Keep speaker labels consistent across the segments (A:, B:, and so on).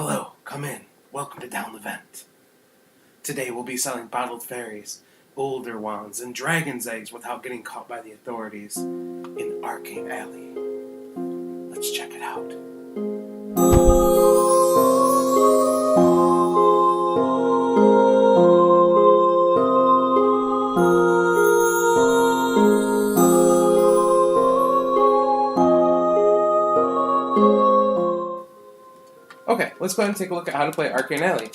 A: Hello, come in. Welcome to Down the Vent. Today we'll be selling bottled fairies, boulder wands, and dragon's eggs without getting caught by the authorities in Arcane Alley. Let's check it out. Okay, let's go ahead and take a look at how to play Arcane Alley.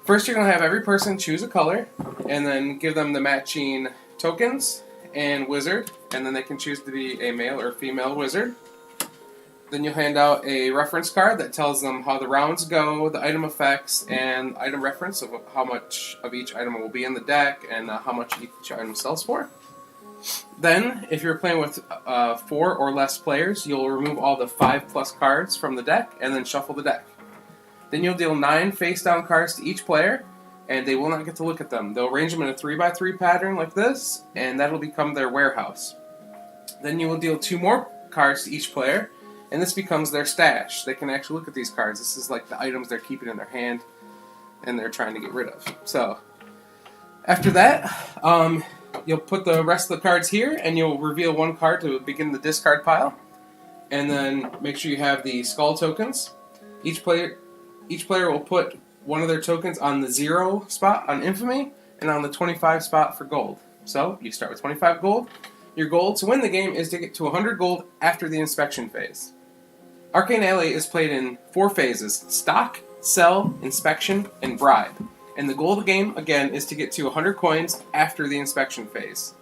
A: First, you're going to have every person choose a color, and then give them the matching tokens and wizard, and then they can choose to be a male or female wizard. Then you'll hand out a reference card that tells them how the rounds go, the item effects, and item reference of how much of each item will be in the deck, and how much each item sells for. Then, if you're playing with 4 or less players, you'll remove all the 5+ cards from the deck, and then shuffle the deck. Then you'll deal 9 face-down cards to each player, and they will not get to look at them. They'll arrange them in a 3x3 pattern like this, and that'll become their warehouse. Then you will deal 2 more cards to each player, and this becomes their stash. They can actually look at these cards. This is like the items they're keeping in their hand, and they're trying to get rid of. So, after that, you'll put the rest of the cards here, and you'll reveal 1 card to begin the discard pile. And then make sure you have the skull tokens. Each player will put one of their tokens on the 0 spot on Infamy, and on the 25 spot for gold. So, you start with 25 gold. Your goal to win the game is to get to 100 gold after the inspection phase. Arcane Alley is played in 4 phases: stock, sell, inspection, and bribe. And the goal of the game, again, is to get to 100 coins after the inspection phase.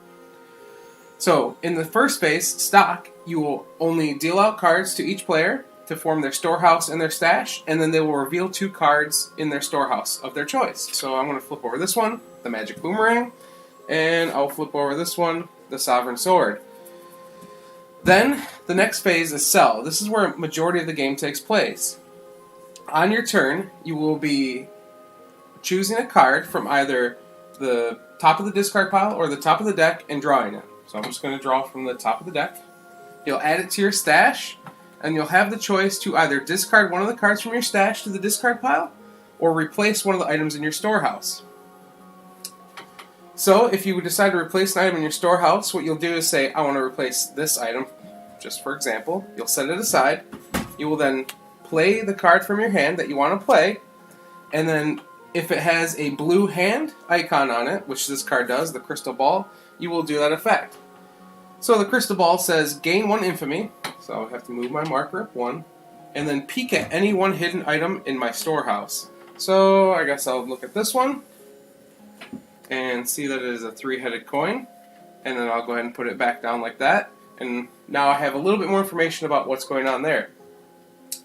A: So, in the first phase, stock, you will only deal out cards to each player to form their storehouse and their stash, and then they will reveal 2 cards in their storehouse of their choice. So I'm going to flip over this one, the Magic Boomerang, and I'll flip over this one, the Sovereign Sword. Then, the next phase is sell. This is where a majority of the game takes place. On your turn, you will be choosing a card from either the top of the discard pile or the top of the deck and drawing it. So I'm just going to draw from the top of the deck. You'll add it to your stash, and you'll have the choice to either discard one of the cards from your stash to the discard pile, or replace one of the items in your storehouse. So, if you decide to replace an item in your storehouse, what you'll do is say, I want to replace this item, just for example. You'll set it aside. You will then play the card from your hand that you want to play, and then if it has a blue hand icon on it, which this card does, the crystal ball, you will do that effect. So the crystal ball says, gain 1 infamy, so I have to move my marker up 1, and then peek at any 1 hidden item in my storehouse. So I guess I'll look at this one, and see that it is a 3-headed coin, and then I'll go ahead and put it back down like that, and now I have a little bit more information about what's going on there.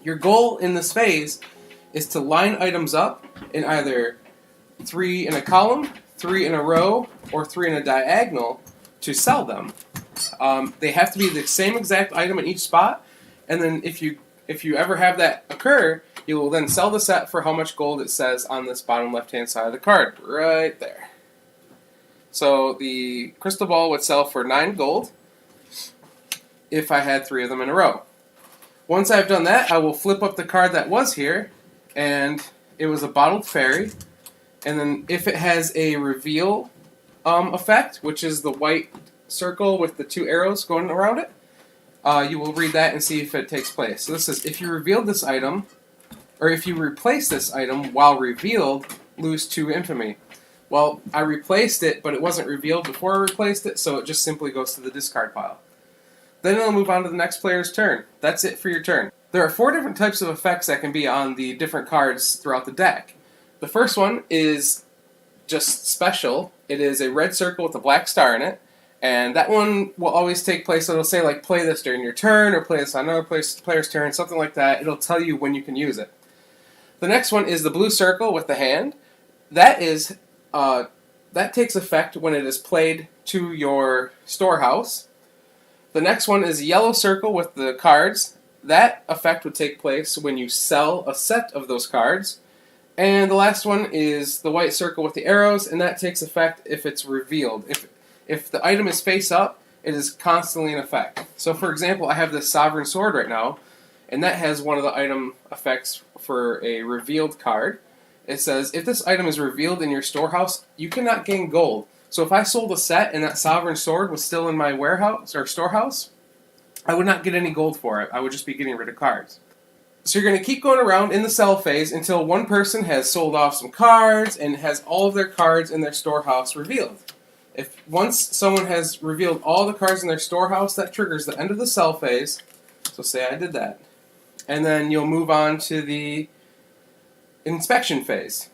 A: Your goal in this phase is to line items up in either 3 in a column, 3 in a row, or 3 in a diagonal to sell them. They have to be the same exact item in each spot, and then if you ever have that occur, you will then sell the set for how much gold it says on this bottom left-hand side of the card, right there. So the crystal ball would sell for 9 gold if I had 3 of them in a row. Once I've done that, I will flip up the card that was here, and it was a bottled fairy, and then if it has a reveal effect, which is the white circle with the 2 arrows going around it, you will read that and see if it takes place. So this says, if you revealed this item, or if you replace this item while revealed, lose 2 infamy. Well, I replaced it, but it wasn't revealed before I replaced it, so it just simply goes to the discard pile. Then it'll move on to the next player's turn. That's it for your turn. There are 4 different types of effects that can be on the different cards throughout the deck. The first one is just special. It is a red circle with a black star in it, and that one will always take place. It'll say, like, play this during your turn, or play this on another player's turn, something like that. It'll tell you when you can use it. The next one is the blue circle with the hand. That takes effect when it is played to your storehouse. The next one is a yellow circle with the cards. That effect would take place when you sell a set of those cards. And the last one is the white circle with the arrows, and that takes effect if it's revealed. If the item is face up, it is constantly in effect. So for example, I have this Sovereign Sword right now, and that has one of the item effects for a revealed card. It says, if this item is revealed in your storehouse, you cannot gain gold. So if I sold a set and that Sovereign Sword was still in my warehouse or storehouse, I would not get any gold for it. I would just be getting rid of cards. So you're going to keep going around in the sell phase until one person has sold off some cards and has all of their cards in their storehouse revealed. If once someone has revealed all the cards in their storehouse, that triggers the end of the sell phase. So say I did that. And then you'll move on to the inspection phase.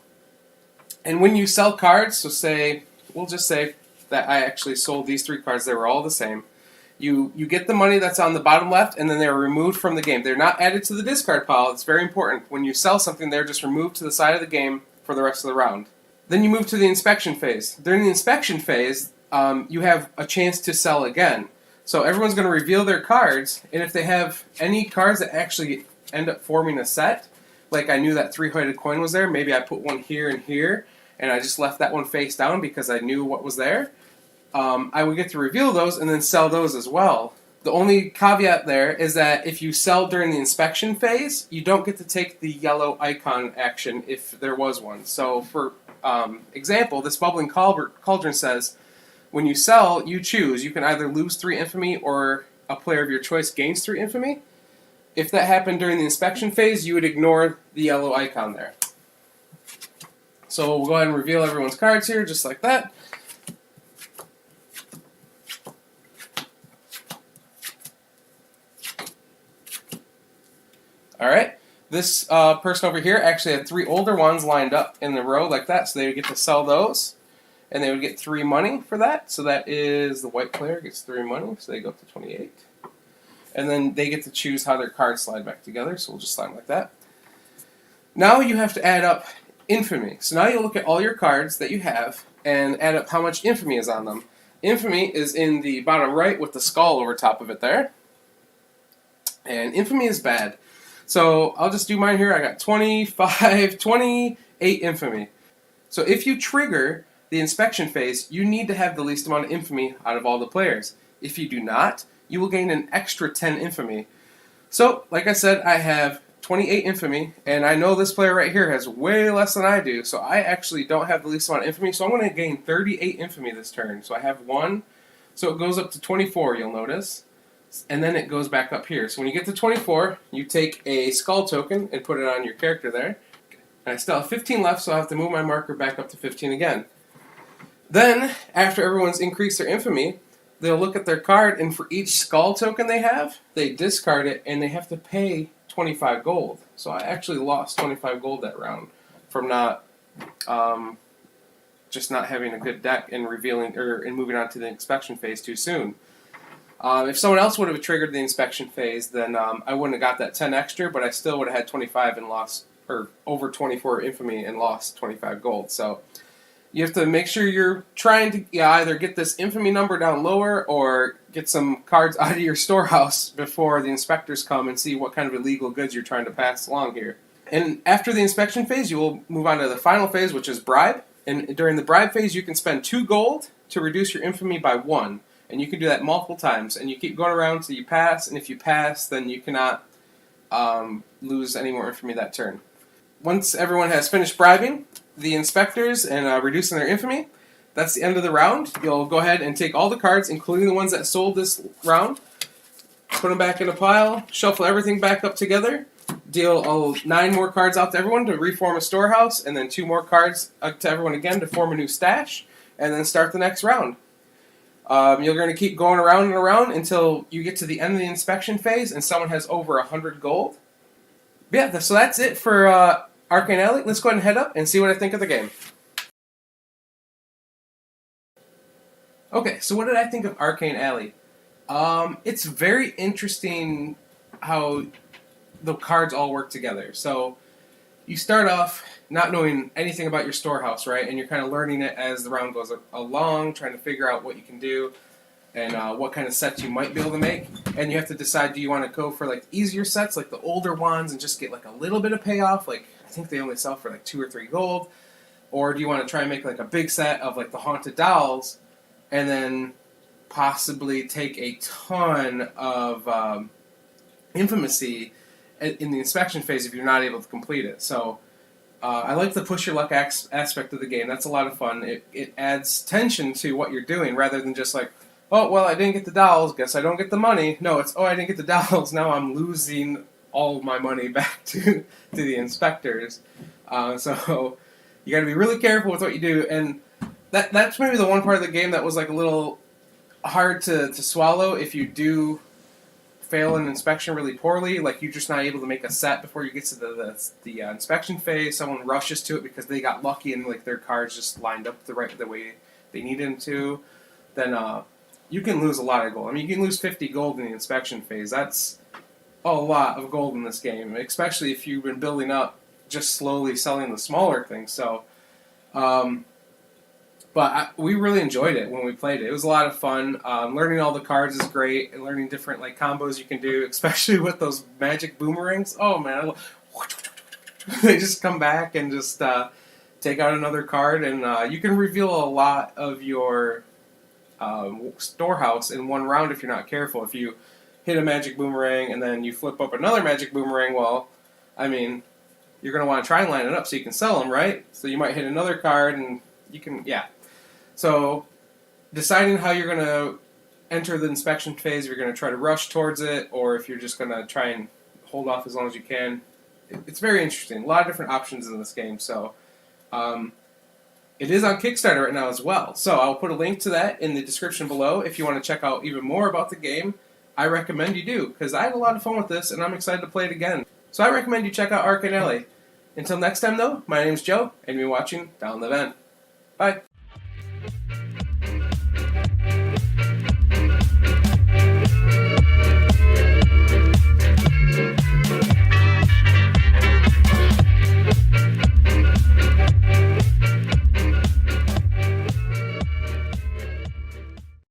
A: And when you sell cards, so say, we'll just say that I actually sold these 3 cards, they were all the same. You get the money that's on the bottom left, and then they're removed from the game. They're not added to the discard pile. It's very important. When you sell something, they're just removed to the side of the game for the rest of the round. Then you move to the inspection phase. During the inspection phase, you have a chance to sell again. So everyone's going to reveal their cards, and if they have any cards that actually end up forming a set, like I knew that 3-sided coin was there, maybe I put one here and here, and I just left that one face down because I knew what was there, I would get to reveal those and then sell those as well. The only caveat there is that if you sell during the inspection phase, you don't get to take the yellow icon action if there was one. So for example, this Bubbling Cauldron says, when you sell, you choose. You can either lose 3 infamy or a player of your choice gains 3 infamy. If that happened during the inspection phase, you would ignore the yellow icon there. So we'll go ahead and reveal everyone's cards here, just like that. Alright, this person over here actually had 3 older ones lined up in the row like that, so they would get to sell those. And they would get 3 money for that, so that is the white player gets 3 money, so they go up to 28. And then they get to choose how their cards slide back together, so we'll just slide them like that. Now you have to add up infamy. So now you look at all your cards that you have and add up how much infamy is on them. Infamy is in the bottom right with the skull over top of it there. And infamy is bad. So I'll just do mine here. I got 28 infamy. So if you trigger the inspection phase, you need to have the least amount of infamy out of all the players. If you do not, you will gain an extra 10 infamy. So, like I said, I have 28 infamy, and I know this player right here has way less than I do, so I actually don't have the least amount of infamy, so I'm going to gain 38 infamy this turn. So I have 1, so it goes up to 24, you'll notice, and then it goes back up here. So when you get to 24, you take a skull token and put it on your character there, and I still have 15 left, so I'll have to move my marker back up to 15 again. Then, after everyone's increased their infamy, they'll look at their card, and for each skull token they have, they discard it, and they have to pay 25 gold. So I actually lost 25 gold that round from not, just not having a good deck and revealing and moving on to the inspection phase too soon. If someone else would have triggered the inspection phase, then I wouldn't have got that 10 extra, but I still would have had 25 and lost, or over 24 infamy and lost 25 gold. So you have to make sure you're trying to either get this infamy number down lower or get some cards out of your storehouse before the inspectors come and see what kind of illegal goods you're trying to pass along here. And after the inspection phase, you will move on to the final phase, which is bribe. And during the bribe phase, you can spend 2 gold to reduce your infamy by 1. And you can do that multiple times. And you keep going around until you pass. And if you pass, then you cannot lose any more infamy that turn. Once everyone has finished bribing the inspectors and reducing their infamy, that's the end of the round. You'll go ahead and take all the cards, including the ones that sold this round, put them back in a pile, shuffle everything back up together, deal 9 more cards out to everyone to reform a storehouse, and then 2 more cards to everyone again to form a new stash, and then start the next round. You're going to keep going around and around until you get to the end of the inspection phase and someone has over 100 gold. But yeah, so that's it for Arcane Alley. Let's go ahead and head up and see what I think of the game. Okay, so what did I think of Arcane Alley? It's very interesting how the cards all work together. So you start off not knowing anything about your storehouse, right? And you're kind of learning it as the round goes along, trying to figure out what you can do and what kind of sets you might be able to make. And you have to decide, do you want to go for like easier sets, like the older ones, and just get like a little bit of payoff? Like I think they only sell for like 2 or 3 gold. Or do you want to try and make like a big set of like the Haunted Dolls and then possibly take a ton of Infamy in the inspection phase if you're not able to complete it. So I like the push your luck aspect of the game. That's a lot of fun. It adds tension to what you're doing rather than just like, oh, well, I didn't get the dolls, guess I don't get the money. No, it's, oh, I didn't get the dolls, now I'm losing all my money back to the inspectors. So you got to be really careful with what you do, and that's maybe the one part of the game that was like a little hard to swallow if you do fail an inspection really poorly, like you're just not able to make a set before you get to the inspection phase. Someone rushes to it because they got lucky and like their cards just lined up the way they needed them to. Then you can lose a lot of gold. I mean, you can lose 50 gold in the inspection phase. That's a lot of gold in this game, especially if you've been building up just slowly selling the smaller things. So, we really enjoyed it when we played it. It was a lot of fun. Learning all the cards is great, and learning different like combos you can do, especially with those magic boomerangs. Oh man, they just come back and just take out another card, and you can reveal a lot of your storehouse in one round if you're not careful. If you hit a magic boomerang and then you flip up another magic boomerang, well, I mean, you're going to want to try and line it up so you can sell them, right? So you might hit another card and you can, yeah. So deciding how you're going to enter the inspection phase, if you're going to try to rush towards it or if you're just going to try and hold off as long as you can, it's very interesting. A lot of different options in this game. So it is on Kickstarter right now as well. So I'll put a link to that in the description below if you want to check out even more about the game. I recommend you do, because I had a lot of fun with this and I'm excited to play it again. So I recommend you check out Arcane Alley. Until next time though, my name's Joe, and you're watching Down the Vent. Bye.